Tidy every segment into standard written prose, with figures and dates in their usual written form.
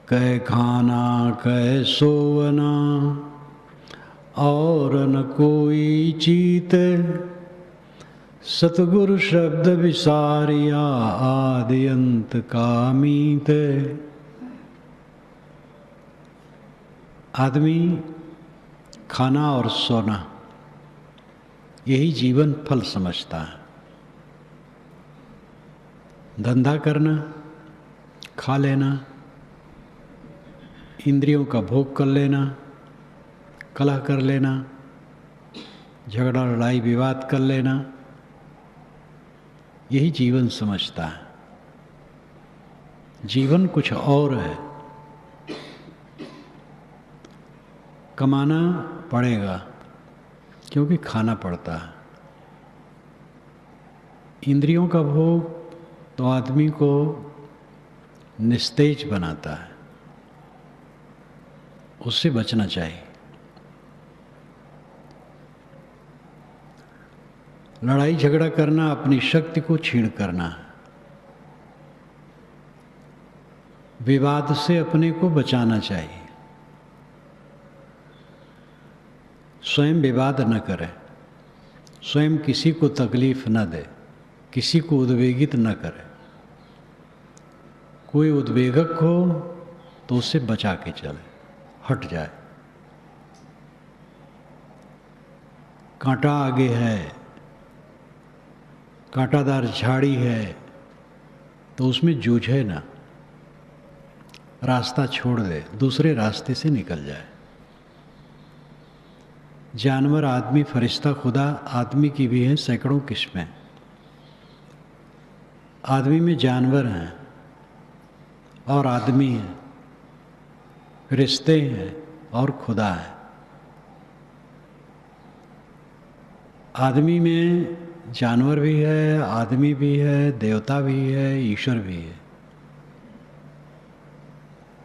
कै खाना कै सोवना और न कोई चीत। सतगुरु शब्द विसारिया आदि अंत कामीत। आदमी खाना और सोना यही जीवन फल समझता है। धंधा करना, खा लेना, इंद्रियों का भोग कर लेना, कलह कर लेना, झगड़ा लड़ाई विवाद कर लेना, यही जीवन समझता है। जीवन कुछ और है। कमाना पड़ेगा क्योंकि खाना पड़ता है। इंद्रियों का भोग तो आदमी को निस्तेज बनाता है, उससे बचना चाहिए। लड़ाई झगड़ा करना अपनी शक्ति को छीन करना। विवाद से अपने को बचाना चाहिए। स्वयं विवाद न करे, स्वयं किसी को तकलीफ न दे, किसी को उद्वेगित न करे। कोई उद्वेगक हो तो उससे बचा के चले, हट जाए। कांटा आगे है, कांटादार झाड़ी है तो उसमें जूझे ना, रास्ता छोड़ दे, दूसरे रास्ते से निकल जाए। जानवर, आदमी, फरिश्ता, खुदा आदमी की भी है सैकड़ों किस्में। आदमी में जानवर हैं और आदमी हैं, फरिश्ते हैं और खुदा है। आदमी में जानवर भी है, आदमी भी है, देवता भी है, ईश्वर भी है।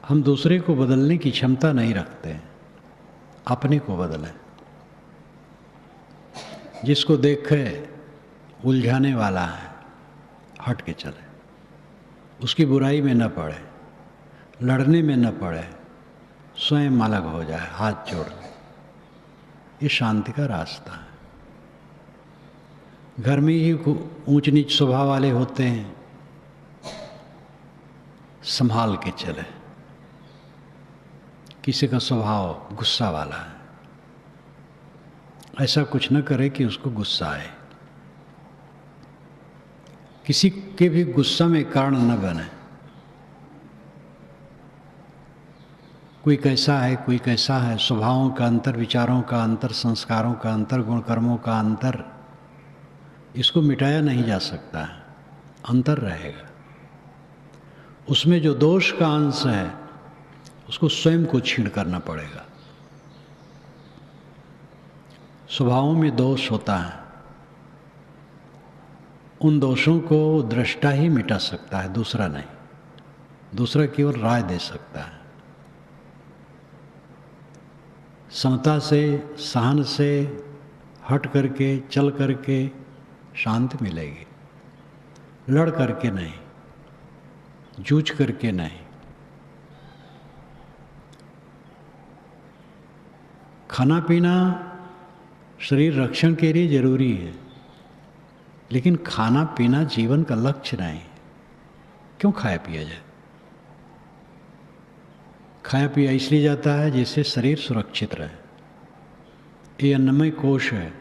हम दूसरे को बदलने की क्षमता नहीं रखते, अपने को बदलें। जिसको देखे उलझाने वाला है, हट के चले, उसकी बुराई में न पड़े, लड़ने में न पड़े, स्वयं अलग हो जाए, हाथ जोड़ ले। ये शांति का रास्ता है। घर में ही ऊंच नीच स्वभाव वाले होते हैं, संभाल के चले। किसी का स्वभाव गुस्सा वाला है, ऐसा कुछ न करे कि उसको गुस्सा आए। किसी के भी गुस्सा में कारण न बने। कोई कैसा है, कोई कैसा है, स्वभावों का अंतर, विचारों का अंतर, संस्कारों का अंतर, गुण कर्मों का अंतर, इसको मिटाया नहीं जा सकता है, अंतर रहेगा। उसमें जो दोष का अंश है उसको स्वयं को छीण करना पड़ेगा। स्वभावों में दोष होता है, उन दोषों को दृष्टा ही मिटा सकता है, दूसरा नहीं। दूसरा केवल राय दे सकता है। समता से, सहन से हट करके, चल करके शांति मिलेगी। लड़ करके नहीं, जूझ करके नहीं। खाना पीना शरीर रक्षण के लिए जरूरी है, लेकिन खाना पीना जीवन का लक्ष्य नहीं। क्यों खाया पिया जाए? खाया पिया इसलिए जाता है जिससे शरीर सुरक्षित रहे। ये अन्नमय कोश है,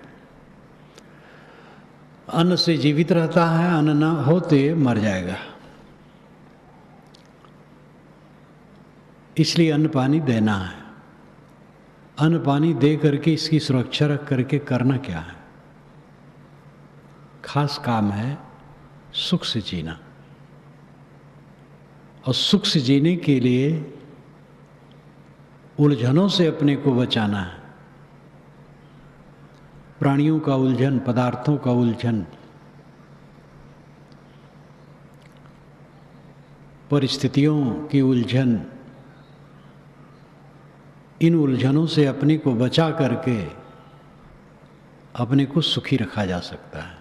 अन्न से जीवित रहता है, अन्न न हो तो ये मर जाएगा। इसलिए अन्न पानी देना है। अन्न पानी दे करके इसकी सुरक्षा रख करके करना क्या है? खास काम है सुख से जीना। और सुख से जीने के लिए उलझनों से अपने को बचाना है। प्राणियों का उलझन, पदार्थों का उलझन, परिस्थितियों की उलझन, इन उलझनों से अपने को बचा करके अपने को सुखी रखा जा सकता है।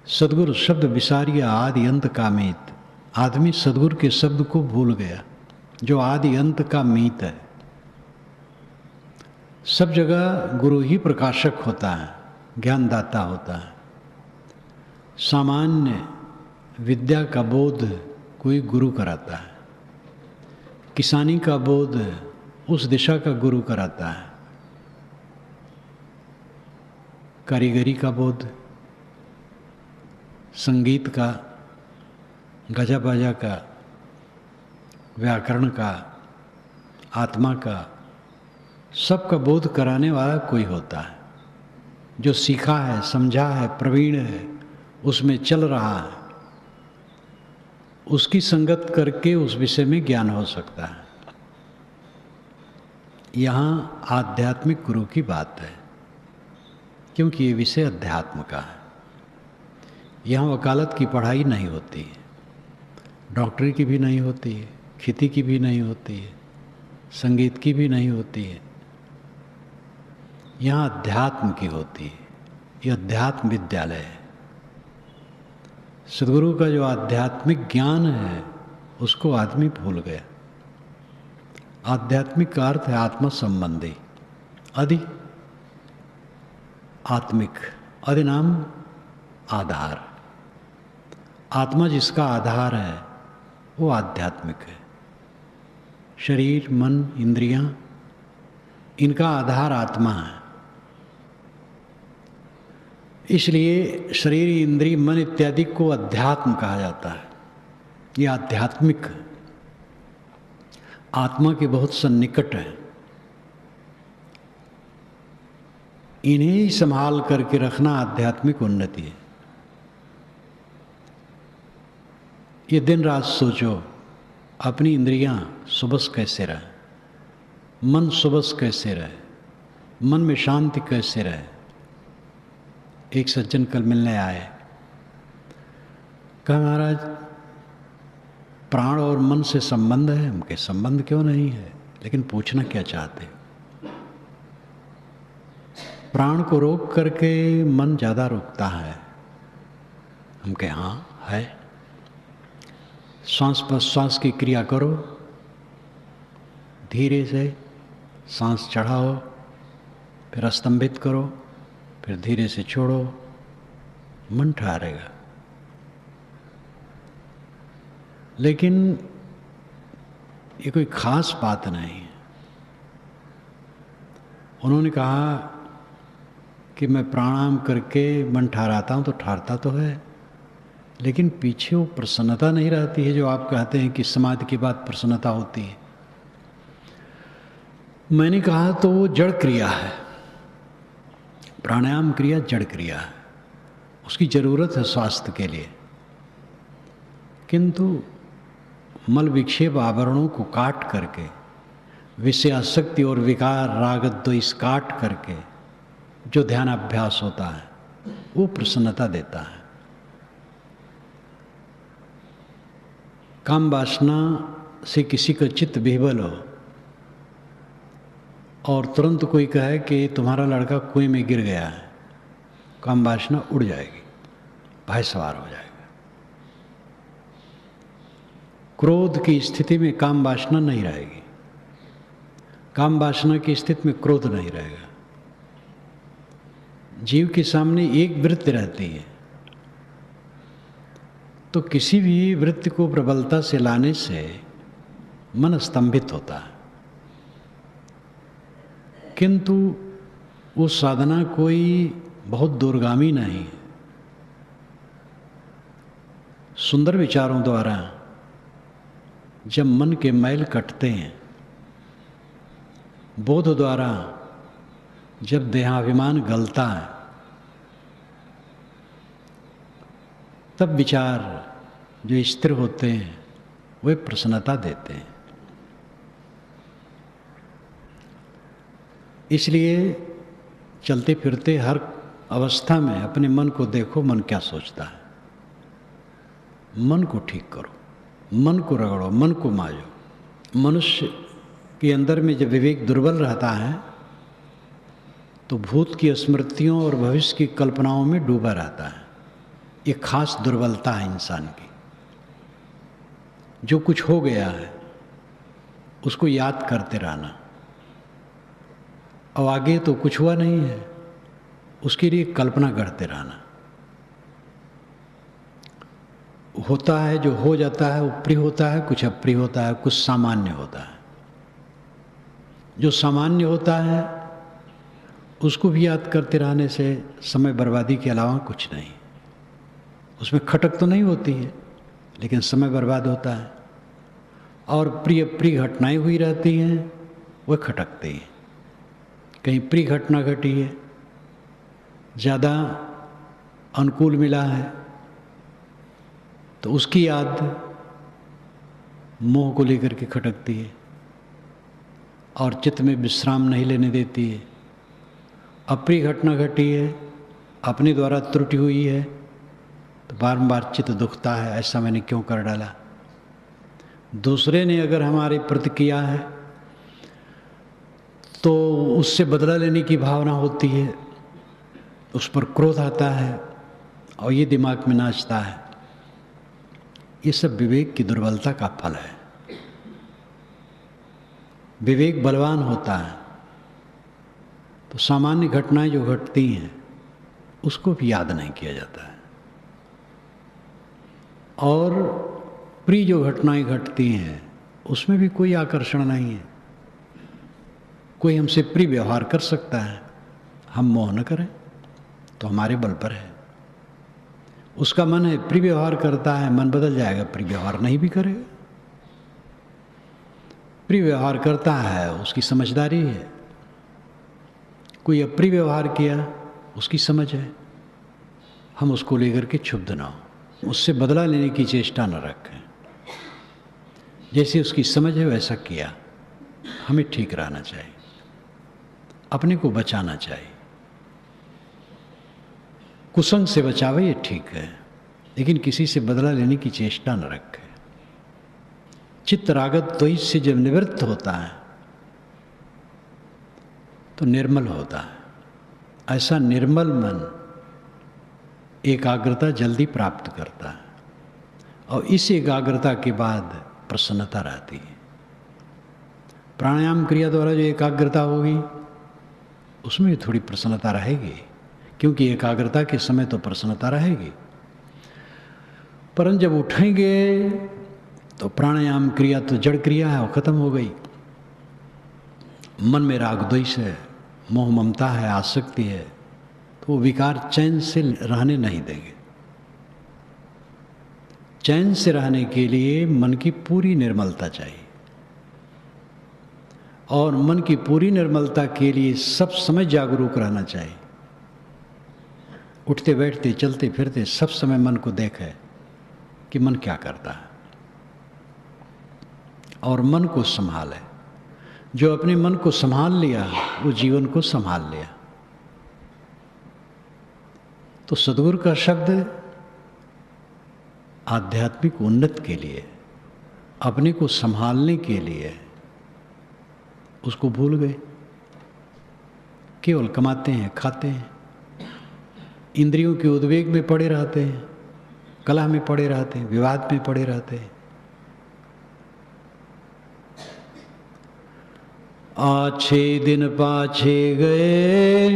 सद्गुरु शब्द विसारिया आदि अंत कामित। आदमी सदगुरु के शब्द को भूल गया, जो आदि अंत का मीत है। सब जगह गुरु ही प्रकाशक होता है, ज्ञानदाता होता है। सामान्य विद्या का बोध कोई गुरु कराता है, किसानी का बोध उस दिशा का गुरु कराता है, कारीगरी का बोध, संगीत का, गजा बाजा का, व्याकरण का, आत्मा का, सबका बोध कराने वाला कोई होता है, जो सीखा है, समझा है, प्रवीण है, उसमें चल रहा है। उसकी संगत करके उस विषय में ज्ञान हो सकता है। यहाँ आध्यात्मिक गुरु की बात है, क्योंकि ये विषय अध्यात्म का है। यहाँ वकालत की पढ़ाई नहीं होती है, डॉक्टरी की भी नहीं होती है, खेती की भी नहीं होती है, संगीत की भी नहीं होती है। यहाँ अध्यात्म की होती है। ये अध्यात्म विद्यालय है। सद्गुरु का जो आध्यात्मिक ज्ञान है उसको आदमी भूल गया। आध्यात्मिक का अर्थ है आत्मा संबंधी, अधि आत्मिक, अधिनाम आधार। आत्मा जिसका आधार है वो आध्यात्मिक है। शरीर, मन, इंद्रियां, इनका आधार आत्मा है। इसलिए शरीर, इंद्रिय, मन इत्यादि को अध्यात्म कहा जाता है। ये आध्यात्मिक आत्मा के बहुत सन्निकट है। इन्हें ही संभाल करके रखना आध्यात्मिक उन्नति है। ये दिन रात सोचो अपनी इंद्रियां सुबस कैसे रहे, मन सुबस कैसे रहे, मन में शांति कैसे रहे। एक सज्जन कल मिलने आए, कहा महाराज प्राण और मन से संबंध है। हम कहे संबंध क्यों नहीं है, लेकिन पूछना क्या चाहते हो। प्राण को रोक करके मन ज़्यादा रुकता है। हम कहे हाँ है। श्वास प्रश्वास की क्रिया करो, धीरे से सांस चढ़ाओ, फिर स्तंभित करो, फिर धीरे से छोड़ो, मन ठहरेगा। लेकिन ये कोई खास बात नहीं है। उन्होंने कहा कि मैं प्राणायाम करके मन ठहराता हूँ, तो ठहरता तो है, लेकिन पीछे वो प्रसन्नता नहीं रहती है जो आप कहते हैं कि समाधि के बाद प्रसन्नता होती है। मैंने कहा तो वो जड़ क्रिया है। प्राणायाम क्रिया जड़ क्रिया है, उसकी ज़रूरत है स्वास्थ्य के लिए। किंतु मल विक्षेप आवरणों को काट करके, विषयासक्ति और विकार राग द्वेष काट करके जो ध्यान अभ्यास होता है वो प्रसन्नता देता है। काम वासना से किसी का चित्त विह्वल हो और तुरंत कोई कहे कि तुम्हारा लड़का कुएं में गिर गया है, काम वासना उड़ जाएगी, भय सवार हो जाएगा। क्रोध की स्थिति में काम वासना नहीं रहेगी, काम वासना की स्थिति में क्रोध नहीं रहेगा। जीव के सामने एक वृत्ति रहती है, तो किसी भी वृत्ति को प्रबलता से लाने से मन स्तंभित होता है। किंतु वो साधना कोई बहुत दूरगामी नहीं है। सुंदर विचारों द्वारा जब मन के मैल कटते हैं, बोध द्वारा जब देहाभिमान गलता है, तब विचार जो स्थिर होते हैं वे प्रसन्नता देते हैं। इसलिए चलते फिरते हर अवस्था में अपने मन को देखो, मन क्या सोचता है। मन को ठीक करो, मन को रगड़ो, मन को माजो। मनुष्य के अंदर में जब विवेक दुर्बल रहता है तो भूत की स्मृतियों और भविष्य की कल्पनाओं में डूबा रहता है। ये खास दुर्बलता है इंसान की। जो कुछ हो गया है उसको याद करते रहना, और आगे तो कुछ हुआ नहीं है उसके लिए कल्पना करते रहना। होता है जो हो जाता है वो प्रिय होता है, कुछ अप्रिय होता है, कुछ सामान्य होता है। जो सामान्य होता है उसको भी याद करते रहने से समय बर्बादी के अलावा कुछ नहीं। उसमें खटक तो नहीं होती है लेकिन समय बर्बाद होता है। और प्रिय प्रिय घटनाएं हुई रहती हैं, वह खटकती हैं। कहीं प्रिय घटना घटी है, ज़्यादा अनुकूल मिला है, तो उसकी याद मोह को लेकर के खटकती है और चित्त में विश्राम नहीं लेने देती है। अप्रिय घटना घटी है, अपने द्वारा त्रुटि हुई है, तो बारंबार चित्त दुखता है, ऐसा मैंने क्यों कर डाला। दूसरे ने अगर हमारे प्रति किया है तो उससे बदला लेने की भावना होती है, उस पर क्रोध आता है और ये दिमाग में नाचता है। ये सब विवेक की दुर्बलता का फल है। विवेक बलवान होता है तो सामान्य घटनाएं जो घटती हैं उसको भी याद नहीं किया जाता है, और प्रिय जो घटनाएं घटती हैं उसमें भी कोई आकर्षण नहीं है। कोई हमसे प्रिय व्यवहार कर सकता है, हम मोह न करें तो हमारे बल पर है। उसका मन है प्रिय व्यवहार करता है, मन बदल जाएगा, प्रिय व्यवहार नहीं भी करेगा। प्रिय व्यवहार करता है उसकी समझदारी है, कोई अप्रिय व्यवहार किया उसकी समझ है। हम उसको लेकर के क्षुब्ध ना हो, उससे बदला लेने की चेष्टा न रखें। जैसे उसकी समझ है वैसा किया। हमें ठीक रहना चाहिए, अपने को बचाना चाहिए। कुसंग से बचावे ये ठीक है, लेकिन किसी से बदला लेने की चेष्टा न रखे। चित्त रागत द्वेष से जब निवृत्त होता है तो निर्मल होता है। ऐसा निर्मल मन एकाग्रता जल्दी प्राप्त करता है, और इस एकाग्रता के बाद प्रसन्नता रहती है। प्राणायाम क्रिया द्वारा जो एकाग्रता होगी उसमें भी थोड़ी प्रसन्नता रहेगी, क्योंकि एकाग्रता के समय तो प्रसन्नता रहेगी। परंतु जब उठेंगे तो प्राणायाम क्रिया तो जड़ क्रिया है, वो खत्म हो गई। मन में राग द्वेष है, मोह ममता है, आसक्ति है, तो वो विकार चैन से रहने नहीं देंगे। चैन से रहने के लिए मन की पूरी निर्मलता चाहिए, और मन की पूरी निर्मलता के लिए सब समय जागरूक रहना चाहिए। उठते बैठते चलते फिरते सब समय मन को देखे कि मन क्या करता है, और मन को संभाले। जो अपने मन को संभाल लिया वो जीवन को संभाल लिया। तो सद्गुरु का शब्द आध्यात्मिक उन्नति के लिए, अपने को संभालने के लिए, उसको भूल गए। केवल कमाते हैं, खाते हैं, इंद्रियों के उद्वेग में पड़े रहते हैं, कलह में पड़े रहते हैं, विवाद में पड़े रहते हैं। आछे दिन पाछे गए,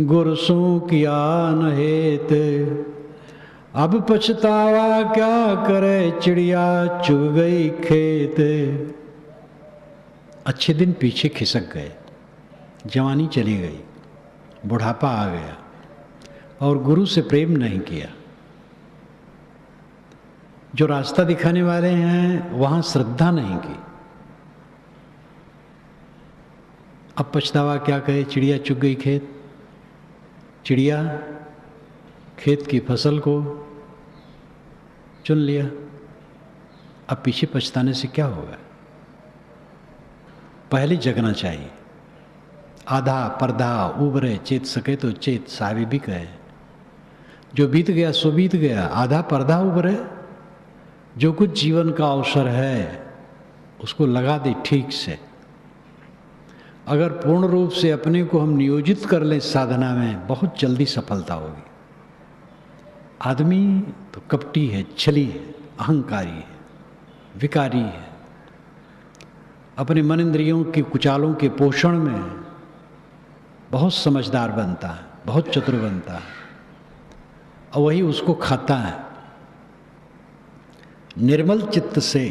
गुरसू किया न हेत, अब पछतावा क्या करे, चिड़िया चुग गई खेत। अच्छे दिन पीछे खिसक गए, जवानी चली गई, बुढ़ापा आ गया, और गुरु से प्रेम नहीं किया। जो रास्ता दिखाने वाले हैं वहां श्रद्धा नहीं की। अब पछतावा क्या कहे, चिड़िया चुग गई खेत। चिड़िया खेत की फसल को चुन लिया, अब पीछे पछताने से क्या होगा। पहले जगना चाहिए। आधा पर्दा उबरे, चेत सके तो चेत, साहबी भी कहे। जो बीत गया सो बीत गया, आधा पर्दा उबरे। जो कुछ जीवन का अवसर है उसको लगा दे ठीक से। अगर पूर्ण रूप से अपने को हम नियोजित कर लें साधना में, बहुत जल्दी सफलता होगी। आदमी तो कपटी है, छली है, अहंकारी है, विकारी है, अपने मन इंद्रियों के कुचालों के पोषण में बहुत समझदार बनता है, बहुत चतुर बनता है, और वही उसको खाता है। निर्मल चित्त से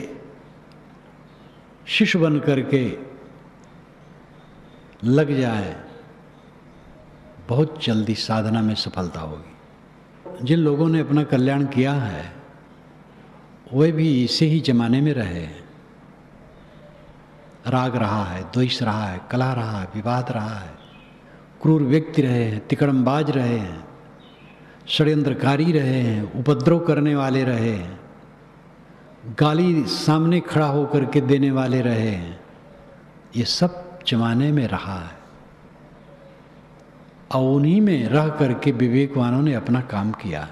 शिशु बन करके लग जाए, बहुत जल्दी साधना में सफलता होगी। जिन लोगों ने अपना कल्याण किया है वे भी इसे ही जमाने में रहे हैं। राग रहा है, द्वेष रहा है, कलह रहा है, विवाद रहा है, क्रूर व्यक्ति रहे हैं, तिकड़मबाज रहे हैं, षड्यंत्रकारी रहे हैं, उपद्रव करने वाले रहे हैं, गाली सामने खड़ा होकर के देने वाले रहे हैं। ये सब जमाने में रहा है और उन्हीं में रह करके विवेकवानों ने अपना काम किया।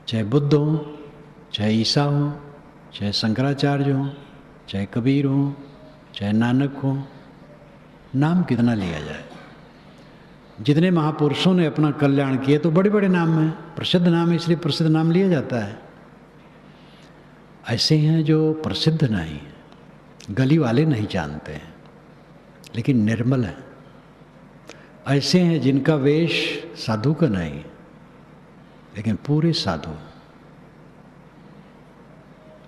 चाहे बुद्ध हो, चाहे ईसा हो, चाहे शंकराचार्य हो, चाहे कबीर हो, चाहे नानक हो, नाम कितना लिया जाए। जितने महापुरुषों ने अपना कल्याण किए तो बड़े बड़े नाम हैं, प्रसिद्ध नाम है, इसलिए प्रसिद्ध नाम लिया जाता है। ऐसे हैं जो प्रसिद्ध नहीं, गली वाले नहीं जानते हैं, लेकिन निर्मल है। ऐसे हैं जिनका वेश साधु का नहीं, लेकिन पूरे साधु।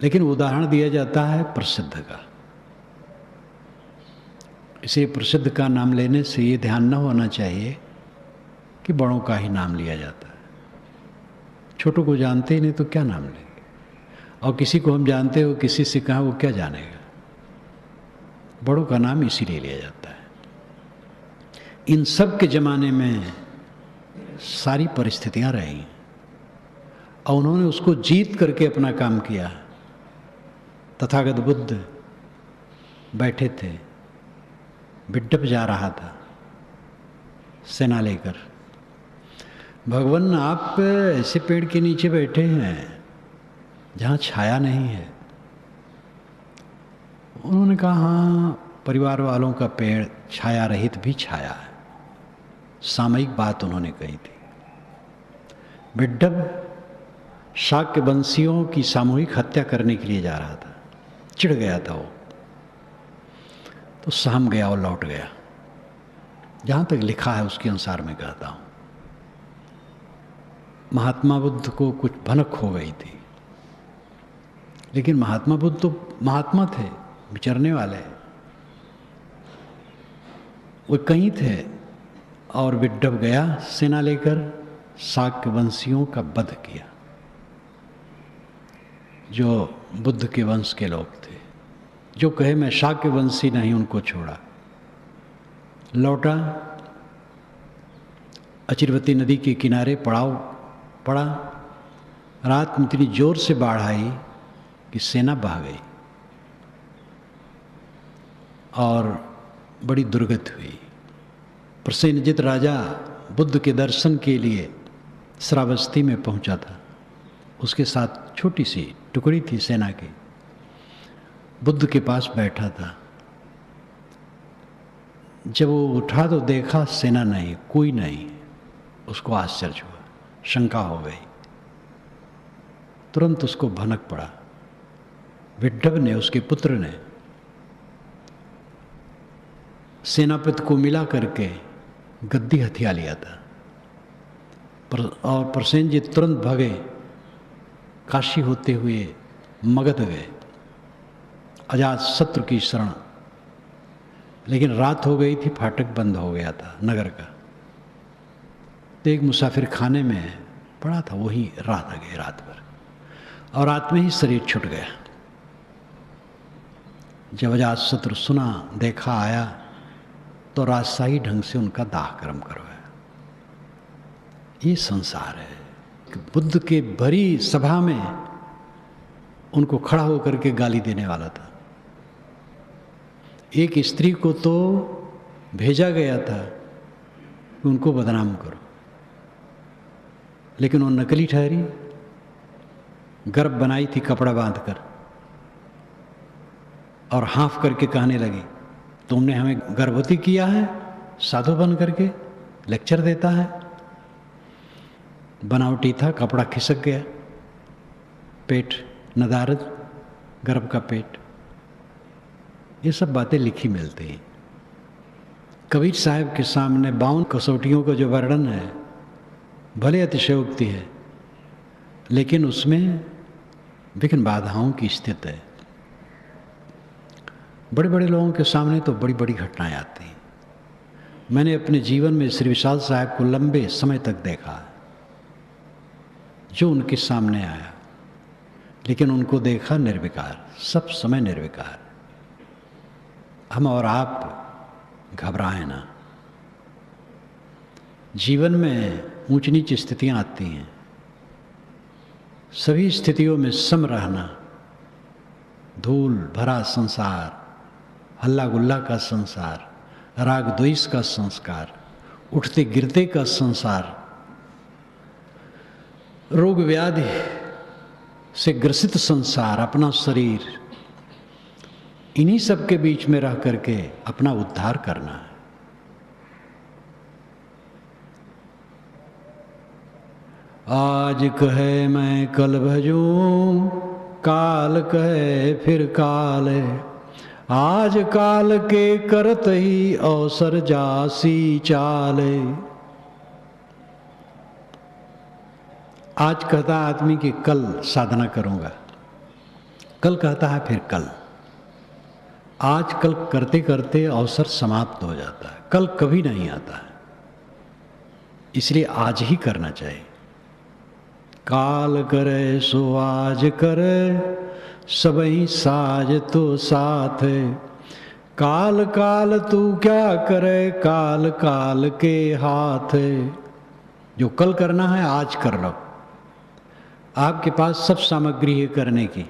लेकिन उदाहरण दिया जाता है प्रसिद्ध का। इसे प्रसिद्ध का नाम लेने से ये ध्यान न होना चाहिए कि बड़ों का ही नाम लिया जाता है। छोटों को जानते ही नहीं तो क्या नाम लेंगे, और किसी को हम जानते हो, किसी से कहा वो क्या जानेगा। बड़ों का नाम इसीलिए लिया जाता है। इन सब के ज़माने में सारी परिस्थितियां रही और उन्होंने उसको जीत करके अपना काम किया। तथागत बुद्ध बैठे थे, बिड्डप जा रहा था सेना लेकर। भगवान आप ऐसे पेड़ के नीचे बैठे हैं जहाँ छाया नहीं है। उन्होंने कहा हाँ, परिवार वालों का पेड़ छाया रहित भी छाया है। सामयिक बात उन्होंने कही थी। बिड्डप शाक्य वंशियों की सामूहिक हत्या करने के लिए जा रहा था, चिढ़ गया था वो, तो सहम गया और लौट गया। जहाँ तक लिखा है उसके अनुसार मैं कहता हूँ। महात्मा बुद्ध को कुछ भनक हो गई थी, लेकिन महात्मा बुद्ध तो महात्मा थे, विचरने वाले, वो कहीं थे। और बिड्डप गया सेना लेकर, शाक्य वंशियों का वध किया, जो बुद्ध के वंश के लोग थे। जो कहे मैं शाक्य वंशी नहीं, उनको छोड़ा। लौटा, अचिरवती नदी के किनारे पड़ाव पड़ा। रात में इतनी जोर से बाढ़ आई कि सेना बह गई और बड़ी दुर्गति हुई। प्रसेनजित राजा बुद्ध के दर्शन के लिए श्रावस्ती में पहुंचा था। उसके साथ छोटी सी टुकड़ी थी सेना की। बुद्ध के पास बैठा था। जब वो उठा तो देखा सेना नहीं, कोई नहीं। उसको आश्चर्य हुआ, शंका हो गई। तुरंत उसको भनक पड़ा। बिड्डप ने, उसके पुत्र ने, सेनापति को मिला करके गद्दी हथिया लिया था। और प्रसेनजित तुरंत भागे, काशी होते हुए मगध गए, अजात शत्रु की शरण। लेकिन रात हो गई थी, फाटक बंद हो गया था नगर का। तो एक मुसाफिर खाने में पड़ा था, वही रात आ गई रात भर, और रात में ही शरीर छूट गया। जब अजात शत्रु सुना, देखा, आया तो राजशाही ढंग से उनका दाह कर्म करवाया। ये संसार है कि बुद्ध के भरी सभा में उनको खड़ा होकर के गाली देने वाला था। एक स्त्री को तो भेजा गया था कि उनको बदनाम करो, लेकिन वो नकली ठहरी। गर्भ बनाई थी कपड़ा बांधकर और हाँफ करके कहने लगी, तुमने हमें गर्भवती किया है, साधु बन करके लेक्चर देता है। बनावटी था, कपड़ा खिसक गया, पेट नदारद। गर्भ का पेट, ये सब बातें लिखी मिलती हैं। कबीर साहब के सामने 52 कसौटियों का जो वर्णन है, भले अतिशयोक्ति है, लेकिन उसमें विघ्न बाधाओं की स्थिति है। बड़े बड़े लोगों के सामने तो बड़ी बड़ी घटनाएं आती हैं। मैंने अपने जीवन में श्री विशाल साहब को लंबे समय तक देखा, जो उनके सामने आया, लेकिन उनको देखा निर्विकार, सब समय निर्विकार। हम और आप घबराएं ना। जीवन में ऊंच नीच स्थितियां आती हैं, सभी स्थितियों में सम रहना। धूल भरा संसार, हल्ला गुल्ला का संसार, राग द्वेष का संस्कार, उठते गिरते का संसार, रोग व्याधि से ग्रसित संसार, अपना शरीर, इन्हीं सब के बीच में रह करके अपना उद्धार करना है। आज कहे मैं कल भजूं, काल कहे फिर काल, आज काल के करत ही अवसर जासी चाले। आज कहता आदमी कि कल साधना करूंगा, कल कहता है फिर कल। आज कल करते करते अवसर समाप्त हो जाता है, कल कभी नहीं आता है। इसलिए आज ही करना चाहिए। काल करे सो आज करे, सबही साज तो साथ है। काल काल तू क्या करे, काल काल के हाथ है। जो कल करना है आज कर लो। आपके पास सब सामग्री है करने की।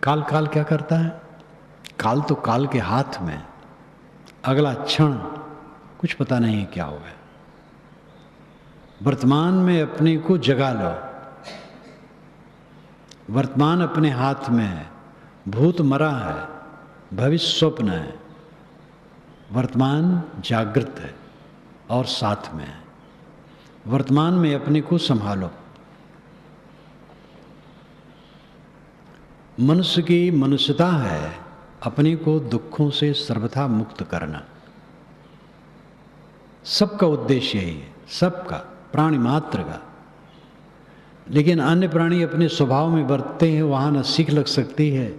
काल काल क्या करता है? काल तो काल के हाथ में, अगला क्षण कुछ पता नहीं क्या होगा। वर्तमान में अपने को जगा लो। वर्तमान अपने हाथ में है, भूत मरा है, भविष्य स्वप्न है, वर्तमान जागृत है और साथ में है। वर्तमान में अपने को संभालो। मनुष्य की मनुष्यता है अपने को दुखों से सर्वथा मुक्त करना। सबका उद्देश्य यही है, सबका, प्राणी मात्र का। लेकिन अन्य प्राणी अपने स्वभाव में बरतते हैं, वहां न सीख लग सकती है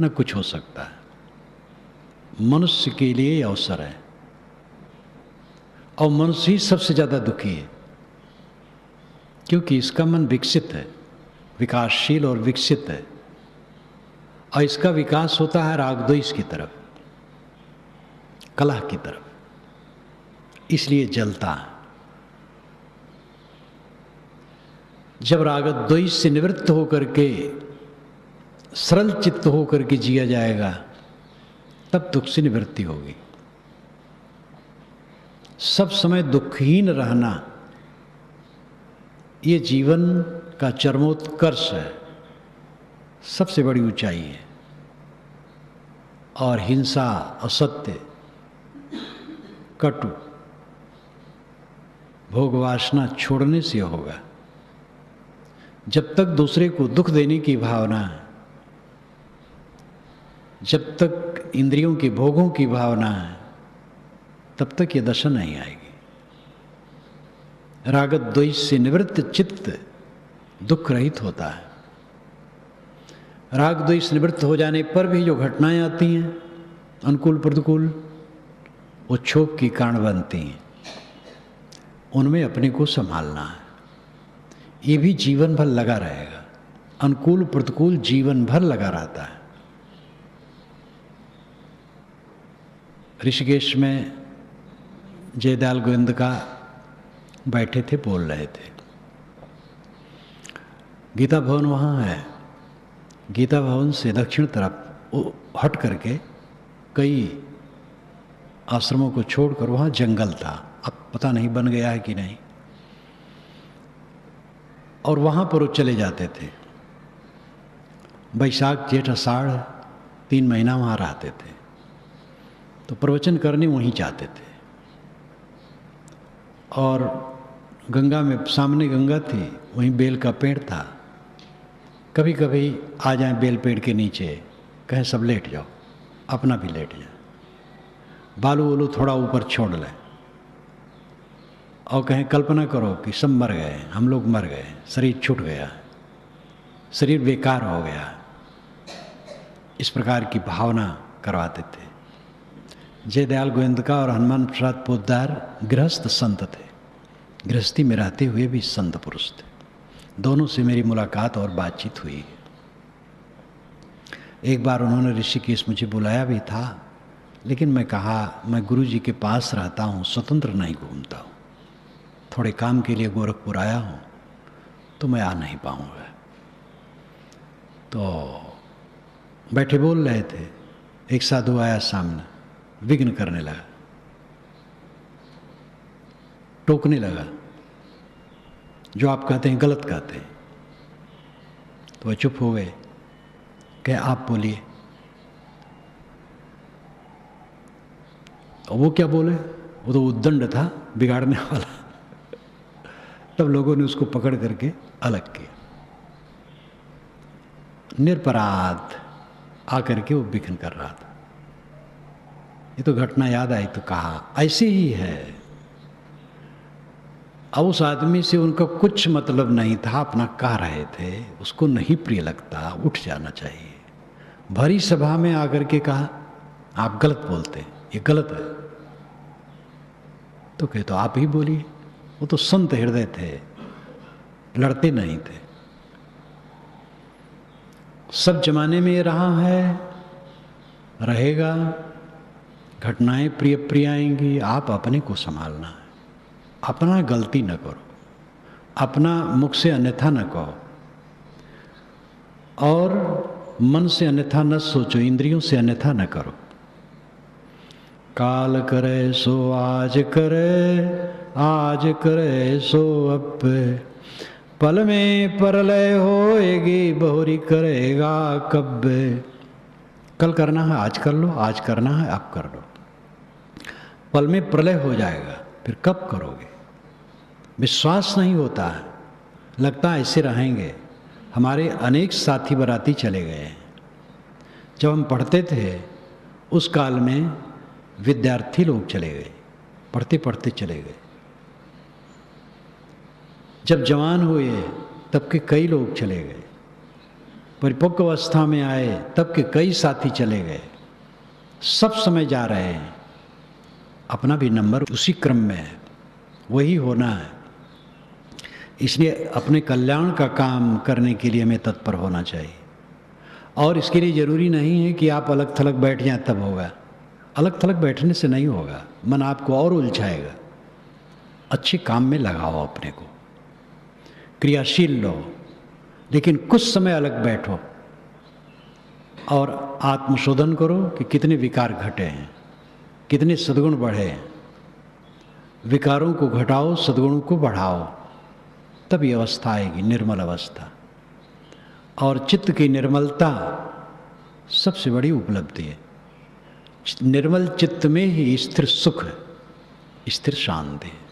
न कुछ हो सकता है। मनुष्य के लिए अवसर है, और मनुष्य ही सबसे ज्यादा दुखी है, क्योंकि इसका मन विकसित है, विकासशील और विकसित है, और इसका विकास होता है राग द्वेष की तरफ, कलह की तरफ, इसलिए जलता है। जब राग द्वेष से निवृत्त होकर के सरल चित्त होकर के जिया जाएगा, तब दुख से निवृत्ति होगी। सब समय दुखहीन रहना ये जीवन का चरमोत्कर्ष है, सबसे बड़ी ऊंचाई है। और हिंसा, असत्य, कटु, भोग वासना छोड़ने से होगा। जब तक दूसरे को दुख देने की भावना है, जब तक इंद्रियों की भोगों की भावना है, तब तक ये दशा नहीं आएगी। राग द्वेष से निवृत्त चित्त दुख रहित होता है। राग द्वेष निवृत्त हो जाने पर भी जो घटनाएं आती हैं अनुकूल प्रतिकूल, वो क्षोभ की कारण बनती हैं। उनमें अपने को संभालना है। ये भी जीवन भर लगा रहेगा। अनुकूल प्रतिकूल जीवन भर लगा रहता है। ऋषिकेश में जयदयाल गोविंद का बैठे थे, बोल रहे थे। गीता भवन वहाँ है। गीता भवन से दक्षिण तरफ हट करके कई आश्रमों को छोड़कर वहाँ जंगल था। अब पता नहीं बन गया है कि नहीं। और वहाँ पर वो चले जाते थे। बैसाख जेठ आषाढ़ 3 महीना वहाँ रहते थे। तो प्रवचन करने वहीं जाते थे। और गंगा में, सामने गंगा थी, वहीं बेल का पेड़ था। कभी कभी आ जाएं बेल पेड़ के नीचे, कहें सब लेट जाओ, अपना भी लेट जाए, बालू वालू थोड़ा ऊपर छोड़ लें और कहें कल्पना करो कि सब मर गए, हम लोग मर गए, शरीर छूट गया, शरीर बेकार हो गया। इस प्रकार की भावना करवाते थे। जयदयाल गोविंदका और हनुमान प्रसाद पोद्दार गृहस्थ संत थे, गृहस्थी में रहते हुए भी संत पुरुष थे। दोनों से मेरी मुलाकात और बातचीत हुई। एक बार उन्होंने ऋषिकेश मुझे बुलाया भी था, लेकिन मैं कहा मैं गुरु जी के पास रहता हूँ, स्वतंत्र नहीं घूमता हूँ, थोड़े काम के लिए गोरखपुर आया हूँ तो मैं आ नहीं पाऊँगा। तो बैठे बोल रहे थे, एक साधु आया सामने, विघ्न करने लगा, टोकने लगा, जो आप कहते हैं गलत कहते हैं। तो वह चुप हो गए, कहे आप बोलिए। और वो क्या बोले, वो तो उद्दंड था, बिगाड़ने वाला। तब लोगों ने उसको पकड़ करके अलग किया। निरपराध आकर के वो विघ्न कर रहा था। ये तो घटना याद आई तो कहा ऐसे ही है। अब उस आदमी से उनका कुछ मतलब नहीं था, अपना कह रहे थे, उसको नहीं प्रिय लगता, उठ जाना चाहिए। भरी सभा में आकर के कहा आप गलत बोलते हैं, ये गलत है। तो कहे तो आप ही बोलिए। वो तो संत हृदय थे, लड़ते नहीं थे। सब जमाने में ये रहा है, रहेगा, घटनाएं प्रिय प्रिय आएंगी। आप अपने को संभालना है, अपना गलती न करो, अपना मुख से अन्यथा न कहो, और मन से अन्यथा न सोचो, इंद्रियों से अन्यथा न करो। काल करे सो आज करे, आज करे सो अब, पल में परलय होएगी, बहुरी करेगा कब। कल करना है आज कर लो, आज करना है अब कर लो, पल में प्रलय हो जाएगा, फिर कब करोगे। विश्वास नहीं होता है, लगता है ऐसे रहेंगे। हमारे अनेक साथी बराती चले गए। जब हम पढ़ते थे उस काल में विद्यार्थी लोग चले गए, पढ़ते पढ़ते चले गए। जब जवान हुए तब के कई लोग चले गए, परिपक्व अवस्था में आए तब के कई साथी चले गए। सब समय जा रहे हैं, अपना भी नंबर उसी क्रम में है, वही होना है। इसलिए अपने कल्याण का काम करने के लिए हमें तत्पर होना चाहिए। और इसके लिए ज़रूरी नहीं है कि आप अलग थलग बैठ जाएं तब होगा। अलग थलग बैठने से नहीं होगा, मन आपको और उलझाएगा। अच्छे काम में लगाओ अपने को, क्रियाशील लो, लेकिन कुछ समय अलग बैठो और आत्मशोधन करो कि कितने विकार घटे हैं, कितने सद्गुण बढ़े हैं। विकारों को घटाओ, सद्गुणों को बढ़ाओ, तब ये अवस्था आएगी, निर्मल अवस्था। और चित्त की निर्मलता सबसे बड़ी उपलब्धि है। निर्मल चित्त में ही स्थिर सुख है, स्थिर शांति है।